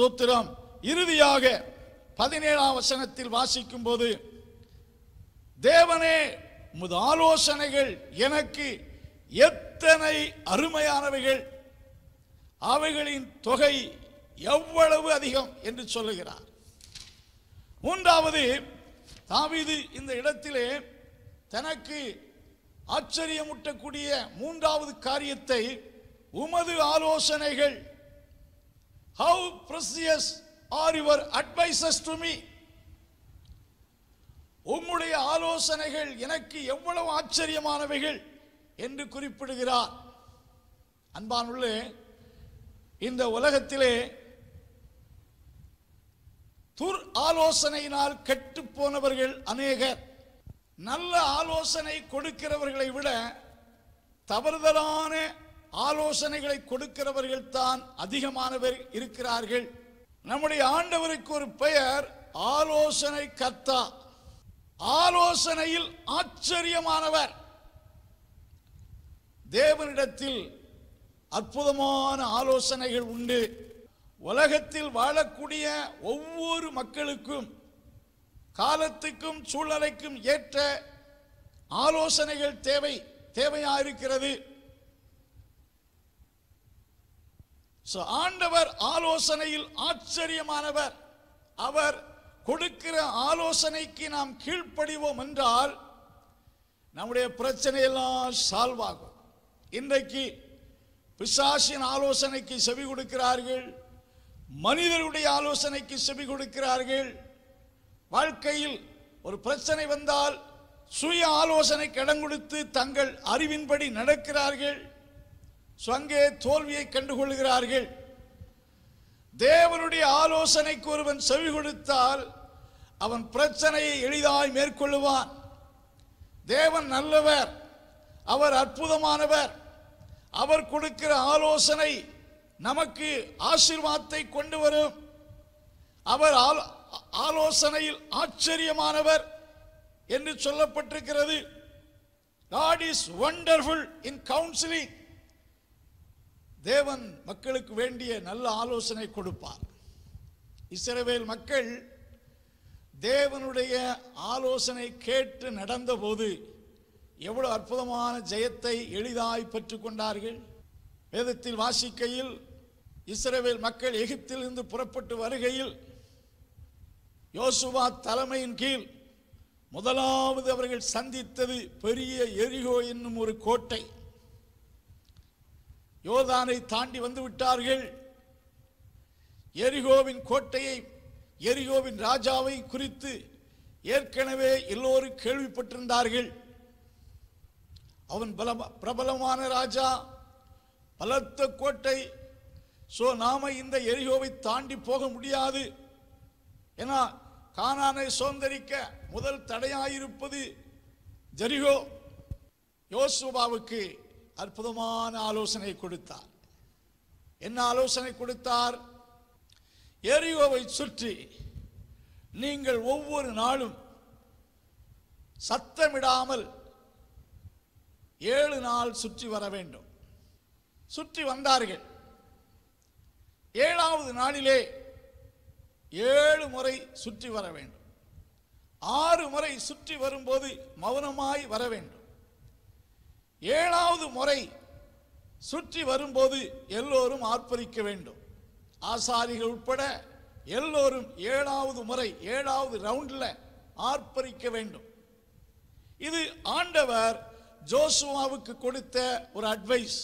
ஸ்தோத்திரம். இறுதியாக 17ஆம் வசனத்தில் வாசிக்கும் போது, தேவனே உமது ஆலோசனைகள் எனக்கு எத்தனை அருமையானவைகள், அவைகளின் தொகை எவ்வளவு அதிகம் என்று சொல்லுகிறார். மூன்றாவது, தாவீது இந்த இடத்திலே தனக்கு ஆச்சரியமூட்டக்கூடிய மூன்றாவது காரியத்தை, உமது ஆலோசனைகள், how precious are your advices to me, உம்முடைய ஆலோசனைகள் எனக்கு எவ்வளவு ஆச்சரியமானவைகள் என்று குறிப்பிடுகிறார். அன்பானுள்ளே, இந்த உலகத்திலே துர் ஆலோசனையினால் கெட்டு போனவர்கள் அநேகர். நல்ல ஆலோசனை கொடுக்கிறவர்களை விட தவறுதலான ஆலோசனைகளை கொடுக்கிறவர்கள் தான் அதிகமானவர் இருக்கிறார்கள். நம்முடைய ஆண்டவருக்கு ஒரு பெயர் ஆலோசனை கர்த்தா, ஆலோசனையில் ஆச்சரியமானவர். தேவனிடத்தில் அற்புதமான ஆலோசனைகள் உண்டு. உலகத்தில் வாழக்கூடிய ஒவ்வொரு மக்களுக்கும் காலத்துக்கும் சூழ்நிலைக்கும் ஏற்ற ஆலோசனைகள் தேவையாயிருக்கிறது. ஆண்டவர் ஆலோசனையில் ஆச்சரியமானவர். அவர் கொடுக்கிற ஆலோசனைக்கு நாம் கீழ்ப்படிவோம் என்றால் நம்முடைய பிரச்சனை எல்லாம் சால்வ் ஆகும். இன்றைக்கு பிசாசின் ஆலோசனைக்கு செவி கொடுக்கிறார்கள், மனிதருடைய ஆலோசனைக்கு செவி கொடுக்கிறார்கள். வாழ்க்கையில் ஒரு பிரச்சனை வந்தால் சுய ஆலோசனைக்கு இடம் கொடுத்து தங்கள் அறிவின்படி நடக்கிறார்கள். அங்கே தோல்வியை கண்டுகொள்கிறார்கள். தேவனுடைய ஆலோசனைக்கு ஒருவன் செவி கொடுத்தால் அவன் பிரச்சனையை எளிதாய் மேற்கொள்ளுவான். தேவன் நல்லவர், அவர் அற்புதமானவர். அவர் கொடுக்கிற ஆலோசனை நமக்கு ஆசீர்வாதத்தை கொண்டு வரும். அவர் ஆலோசனையில் ஆச்சரியமானவர் என்று சொல்லப்பட்டிருக்கிறது. God is wonderful in counseling. தேவன் மக்களுக்கு வேண்டிய நல்ல ஆலோசனை கொடுப்பார். இஸ்ரவேல் மக்கள் தேவனுடைய ஆலோசனை கேட்டு நடந்தபோது எவ்வளவு அற்புதமான ஜெயத்தை எளிதாய் பெற்றுக் கொண்டார்கள். வேதத்தில் வாசிக்கையில் இஸ்ரவேல் மக்கள் எகிப்திலிருந்து புறப்பட்டு வருகையில் யோசுவா தலைமையின் கீழ் முதலாவது அவர்கள் சந்தித்தது பெரிய எரிகோ என்னும் ஒரு கோட்டை. யோர்தானை தாண்டி வந்து விட்டார்கள். எரிகோவின் கோட்டையை, எரிகோவின் ராஜாவை குறித்து ஏற்கனவே எல்லோரும் கேள்விப்பட்டிருந்தார்கள். அவன் பிரபலமான ராஜா, பலத்த கோட்டை. நாம இந்த எரிகோவை தாண்டி போக முடியாது. ஏன்னா கானானை சுதந்தரிக்க முதல் தடையாயிருப்பது ஜெரிகோ. யோசுவாவுக்கு அற்புதமான ஆலோசனை கொடுத்தார். என்ன ஆலோசனை கொடுத்தார்? எரிகோவை சுற்றி நீங்கள் ஒவ்வொரு நாளும் சத்தமிடாமல் 7 நாள் சுற்றி வர வேண்டும். சுற்றி வந்தார்கள். 7வது நாளிலே 7 முறை சுற்றி வர வேண்டும். 6 முறை சுற்றி வரும்போது மௌனமாய் வர வேண்டும். 7வது முறை சுற்றி வரும்போது எல்லோரும் ஆர்ப்பரிக்க வேண்டும். ஆசாரிகள் உட்பட எல்லோரும் 7வது முறை 7வது ரவுண்டில் ஆர்ப்பரிக்க வேண்டும். இது ஆண்டவர் ஜோசுவாவுக்கு கொடுத்த ஒரு அட்வைஸ்,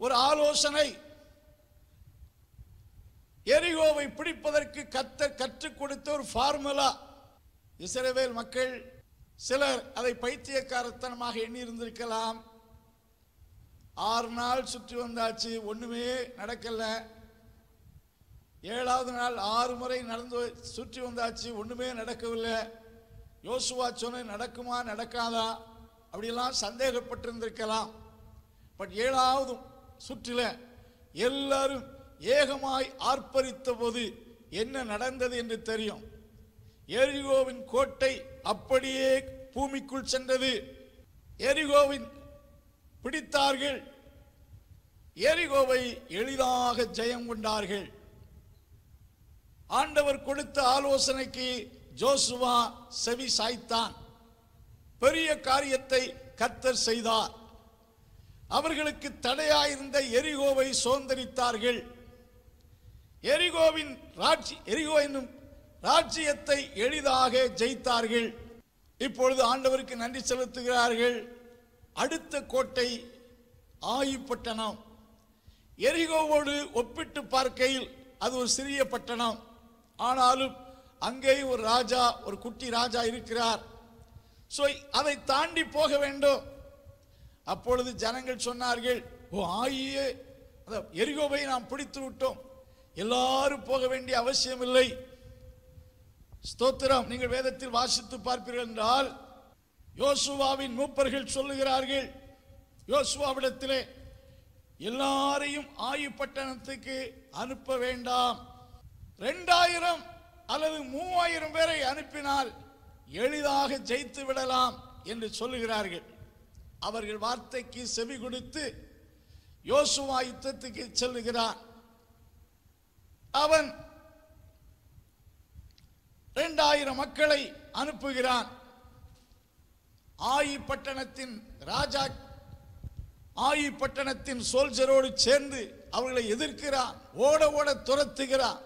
ஒரு ஆலோசனை. எரிகோவை பிடிப்பதற்கு கர்த்தர் கற்றுக் கொடுத்த ஒரு ஃபார்முலா. இஸ்ரவேல் மக்கள் சிலர் அதை பைத்தியக்காரத்தனமாக எண்ணி இருந்திருக்கலாம். 6 நாள் சுற்றி வந்தாச்சு, ஒண்ணுமே நடக்கல. 7வது நாள் 6 முறை நடந்து சுற்றி வந்தாச்சு, ஒண்ணுமே நடக்கவில்லை. யோசுவா சொன்ன நடக்குமா நடக்காதா அப்படியெல்லாம் சந்தேகப்பட்டிருந்திருக்கலாம். பட் 7வது சுற்றில எல்லாரும் ஏகமாய் ஆர்ப்பரித்த போது என்ன நடந்தது என்று தெரியும். எரிகோவின் கோட்டை அப்படியே பூமிக்குள் சென்றது. எரிகோவின் பிடித்தார்கள். எரிகோவை எளிதாக ஜெயம் கொண்டார்கள். ஆண்டவர் கொடுத்த ஆலோசனைக்கு யோசுவா செவி சாய்த்தான். பெரிய காரியத்தை கர்த்தர் செய்தார். அவர்களுக்கு தடையாயிருந்த எரிகோவை சுதந்தரித்தார்கள். எரிகோ என்னும் ராஜ்யத்தை எளிதாக ஜெயித்தார்கள். இப்பொழுது ஆண்டவருக்கு நன்றி செலுத்துகிறார்கள். அடுத்த கோட்டை ஆயிப்பட்டணம். எரிகோவோடு ஒப்பிட்டு பார்க்கையில் அது ஒரு சிறிய பட்டணம். ஆனாலும் அங்கே ஒரு ராஜா, ஒரு குட்டி ராஜா இருக்கிறார். அதை தாண்டி போக வேண்டும். அப்பொழுது ஜனங்கள் சொன்னார்கள், எரிகோவை நாம் பிடித்து விட்டோம், எல்லாரும் போக வேண்டிய அவசியம் இல்லை. ஸ்தோத்திரம். நீங்கள் வேதத்தில் வாசித்து பார்ப்பீர்கள் என்றால் யோசுவாவின் மூப்பர்கள் சொல்லுகிறார்கள், யோசுவாவிடத்திலே எல்லாரையும் ஆயி பட்டணத்துக்கு அனுப்ப வேண்டாம், 2000 அல்லது 3000 பேரை அனுப்பினால் எளிதாக ஜெயித்து விடலாம் என்று சொல்லுகிறார்கள். அவர்கள் வார்த்தைக்கு செவி கொடுத்து யோசுவா யுத்தத்துக்கு செல்லுகிறான். அவன் 2000 மக்களை அனுப்புகிறான். ஆயி பட்டணத்தின் ராஜா ஆயி பட்டணத்தின் சோல்ஜரோடு சேர்ந்து அவர்களை எதிர்க்கிறான். ஓட ஓட துரத்துகிறான்.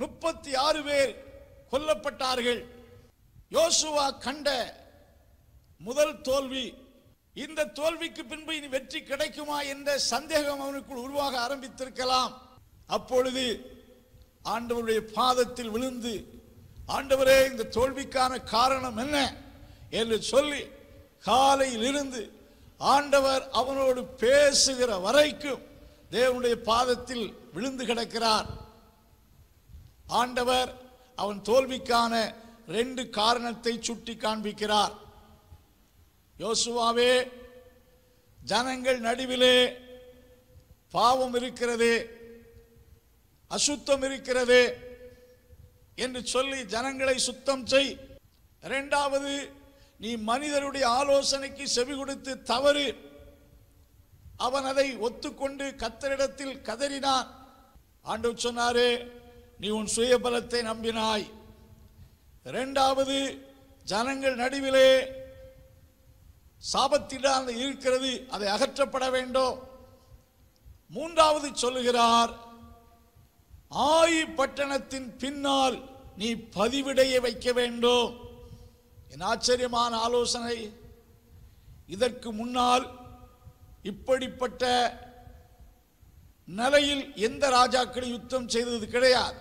36 பேர் கொல்லப்பட்டார்கள். யோசுவா கண்ட முதல் தோல்வி. இந்த தோல்விக்கு பின்பு இனி வெற்றி கிடைக்குமா என்ற சந்தேகம் அவனுக்குள் உருவாக ஆரம்பித்திருக்கலாம். அப்பொழுது ஆண்டவருடைய பாதத்தில் விழுந்து, ஆண்டவரே, இந்த தோல்விக்கான காரணம் என்ன என்று சொல்லி காலையில் இருந்து ஆண்டவர் அவனோடு பேசுகிற வரைக்கும் தேவனுடைய பாதத்தில் விழுந்து கிடக்கிறார். ஆண்டவர் அவன் தோல்விக்கான 2 காரணத்தை சுட்டி காண்பிக்கிறார். யோசுவாவே, ஜனங்கள் நடுவிலே பாவம் இருக்கிறது, அசுத்தம் இருக்கிறது என்று சொல்லி ஜனங்களை சுத்தம் செய். 2வது, நீ மனிதருடைய ஆலோசனைக்கு செவி கொடுத்து தவறு. அவன் அதை ஒத்துக்கொண்டு கர்த்தரிடத்தில் கதறினான். ஆண்டவர் சொன்னாரே, நீ உன் சுயபலத்தை நம்பினாய். 2வது, ஜனங்கள் நடுவிலே சாபத்திடால் இருக்கிறது, அதை அகற்றப்பட வேண்டும். 3வது சொல்லுகிறார், ஆயி பட்டணத்தின் பின்னால் நீ பதிவிடையை வைக்க வேண்டும். என் ஆச்சரியமான ஆலோசனை. இதற்கு முன்னால் இப்படிப்பட்ட நிலையில் எந்த ராஜாக்களும் யுத்தம் செய்தது கிடையாது.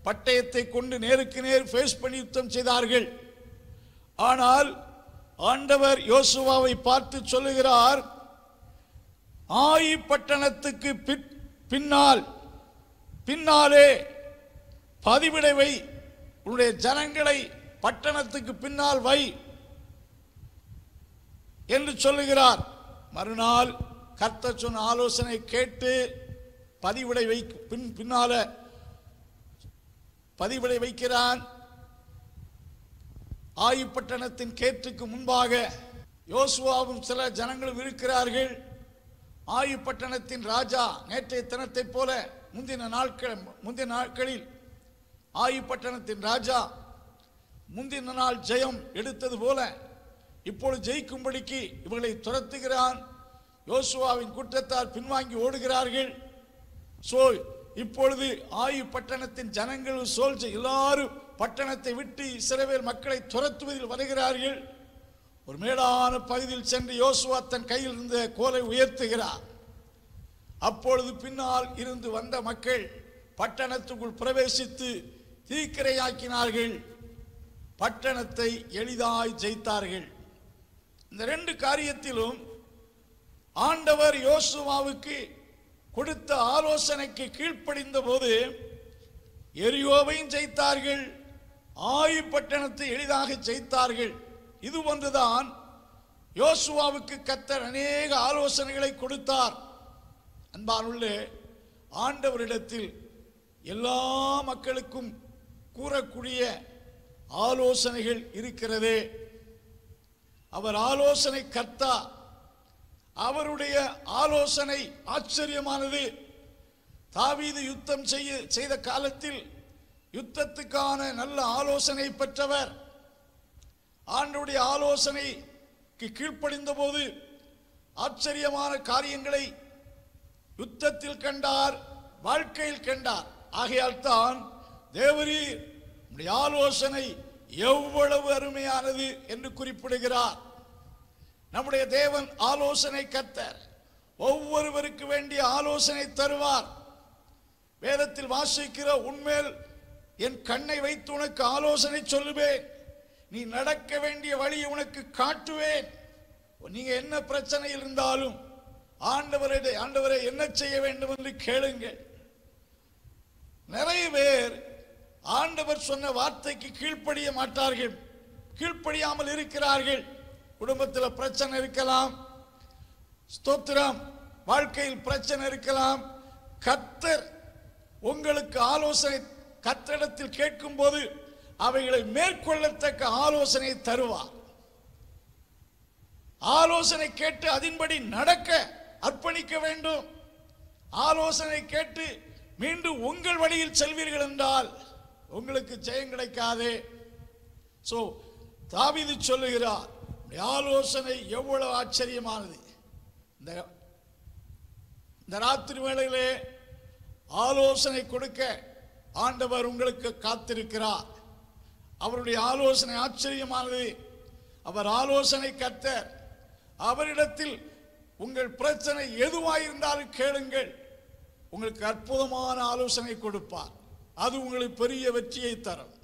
பட்டயத்தை கொண்டு நேருக்கு நேர் ஃபேஸ் பண்ணி யுத்தம் செய்தார்கள். ஆனால் ஆண்டவர் யோசுவாவை பார்த்து சொல்லுகிறார், ஆயி பட்டணத்துக்கு பின்னாலே பதிவிடை வை, உன்னுடைய ஜனங்களை பட்டணத்துக்கு பின்னால் வை என்று சொல்லுகிறார். மறுநாள் கர்த்தர் சொன்ன ஆலோசனை கேட்டு பின்னால பதிவிடை வைக்கிறான். ஆயி பட்டணத்தின் கேட்டுக்கு முன்பாக யோசுவாவும் சில ஜனங்களும் இருக்கிறார்கள். ஆயி பட்டணத்தின் ராஜா நேற்றைய தினத்தை போல முந்தின நாட்களில் ஆயி பட்டணத்தின் ராஜா முந்தின நாள் ஜெயம் எடுத்தது போல இப்பொழுது ஜெயிக்கும்படிக்கு இவர்களை துரத்துகிறான். யோசுவாவின் குற்றத்தால் பின்வாங்கி ஓடுகிறார்கள். இப்பொழுது ஆயி பட்டணத்தின் ஜனங்கள் எல்லாரும் பட்டணத்தை விட்டு இஸ்ரவேல் மக்களை துரத்துவதில் வருகிறார்கள். ஒரு மேடான பகுதியில் சென்று யோசுவா தன் கையில் இருந்த கோலை உயர்த்துகிறார். அப்பொழுது பின்னால் இருந்து வந்த மக்கள் பட்டணத்துக்குள் பிரவேசித்து தீக்கிரையாக்கினார்கள். பட்டணத்தை எளிதாய் ஜெயித்தார்கள். இந்த 2 காரியத்திலும் ஆண்டவர் யோசுவாவுக்கு கொடுத்த ஆலோசனைக்கு கீழ்ப்படிந்த போது எரிகோவையும் ஜெயித்தார்கள், ஆயி பட்டணத்தை எளிதாக ஜெயித்தார்கள். இது ஒன்றுதான் யோசுவாவுக்கு கர்த்தர் அநேக ஆலோசனைகளை கொடுத்தார். அன்பானுள்ளே, ஆண்டவரிடத்தில் எல்லா மக்களுக்கும் கூறக்கூடிய ஆலோசனைகள் இருக்கிறது. அவர் ஆலோசனை கர்த்தா. அவருடைய ஆலோசனை ஆச்சரியமானது. தாவீது யுத்தம் செய்த காலத்தில் யுத்தத்துக்கான நல்ல ஆலோசனை பெற்றவர். ஆண்டவருடைய ஆலோசனைக்கு கீழ்ப்படிந்த போது ஆச்சரியமான காரியங்களை யுத்தத்தில் கண்டார், வாழ்க்கையில் கண்டார். ஆகையால் தான் தேவரீர் உம்முடைய ஆலோசனை எவ்வளவு அருமையானது என்று குறிப்பிடுகிறார். நம்முடைய தேவன் ஆலோசனை கர்த்தர். ஒவ்வொருவருக்கு வேண்டிய ஆலோசனை தருவார். வேதத்தில் வாசிக்கிற உன்மேல் என் கண்ணை வைத்து உனக்கு ஆலோசனை சொல்லுவேன், நீ நடக்க வேண்டிய வழியை உனக்கு காட்டுவேன். நீங்க என்ன பிரச்சனையில் இருந்தாலும் ஆண்டவரை என்ன செய்ய வேண்டும் என்று கேளுங்கள். நிறைய பேர் ஆண்டவர் சொன்ன வார்த்தைக்கு கீழ்ப்படிய மாட்டார்கள், கீழ்ப்படியாமல் இருக்கிறார்கள். குடும்பத்தில் பிரச்சனை இருக்கலாம், ஸ்தோத்திரம், வாழ்க்கையில் பிரச்சனை இருக்கலாம். கர்த்தர் உங்களுக்கு ஆலோசனை கர்த்தரிடத்தில் கேட்கும் போது அவைகளை மேற்கொள்ளத்தக்க ஆலோசனை தருவார். ஆலோசனை கேட்டு அதன்படி நடக்க அர்ப்பணிக்க வேண்டும். ஆலோசனை கேட்டு மீண்டும் உங்கள் வழியில் செல்வீர்கள் என்றால் உங்களுக்கு ஜெயம் கிடைக்காது. சோ தாவீது சொல்லுகிறார், ஆலோசனை எவ்வளவு ஆச்சரியமானது. இந்த ராத்திரி வேளையிலே ஆலோசனை கொடுக்க ஆண்டவர் உங்களுக்கு காத்திருக்கிறார். அவருடைய ஆலோசனை ஆச்சரியமானது. அவர் ஆலோசனை கர்த்தர். அவரிடத்தில் உங்கள் பிரச்சனை எதுவாயிருந்தாலும் கேளுங்கள், உங்களுக்கு அற்புதமான ஆலோசனை கொடுப்பார். அது உங்களுக்கு பெரிய வெற்றியை தரும்.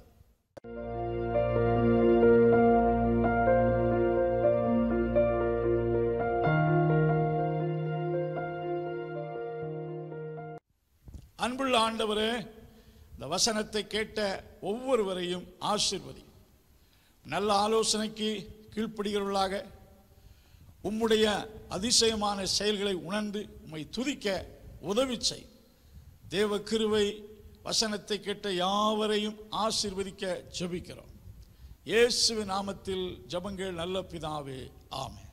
அன்புள்ள ஆண்டவரே, இந்த வசனத்தை கேட்ட ஒவ்வொருவரையும் ஆசீர்வதி. நல்ல ஆலோசனைக்கு கீழ்ப்படுகிறவர்களாக உம்முடைய அதிசயமான செயல்களை உணர்ந்து உம்மை துதிக்க உதவி செய். தேவ கிருபை வசனத்தை கேட்ட யாவரையும் ஆசீர்வதிக்க ஜெபிக்கிறோம். இயேசுவின் நாமத்தில் ஜெபங்கள் நல்ல பிதாவே, ஆமென்.